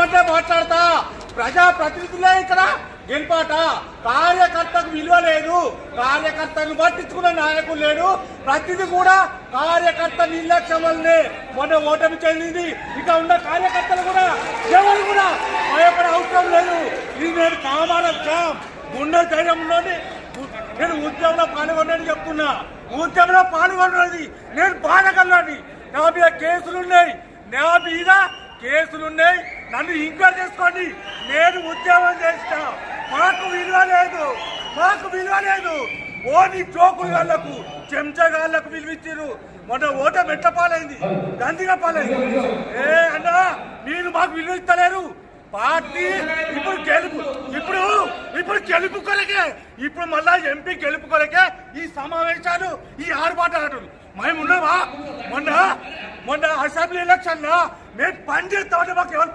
మాటే మాట్లాడతా. ప్రజాప్రతినిధులే ఇక్కడ గెలిపాట. కార్యకర్తకు విలువ లేదు, కార్యకర్తను పట్టించుకున్న నాయకులు లేడు. ప్రతిదీ కూడా కార్యకర్త నిర్లక్ష్యం వల్లనే మొన్న ఓటమి చెందింది. ఇక ఉన్న కార్యకర్తలు కూడా ఎవరు కూడా భయపడే అవసరం లేదు. ఇది నేను కామారం గుండె ధైర్యంలోని నేను ఉద్యమంలో పాల్గొన్నది చెప్తున్నా. ఉద్యమంలో పాల్గొన్నది నేను బాధగలని. నా మీద కేసులున్నాయి, నన్ను ఎంక్వైరీ చేసుకోండి. నేను ఉద్యమం చేస్తా. మాకు విలువ లేదు. ఓని జోకుగాళ్లకు చెంచగాళ్లకు విలువిచ్చారు. మొన్న ఓటమి ఎట్ల పాలైంది, గందిగా పాలైంది. అన్నా మీరు మాకు విలువ ఇస్తలేరు. పార్టీ ఇప్పుడు గెలుపు కొరకే, ఇప్పుడు మళ్ళా ఎంపీ గెలుపు కొరకే ఈ సమావేశాలు, ఈ ఆర్భాటాలు. మేము ఉన్నామా? మొన్న అసెంబ్లీ ఎలక్షన్ లో మేము పని చేస్తామంటే మాకు ఎవరు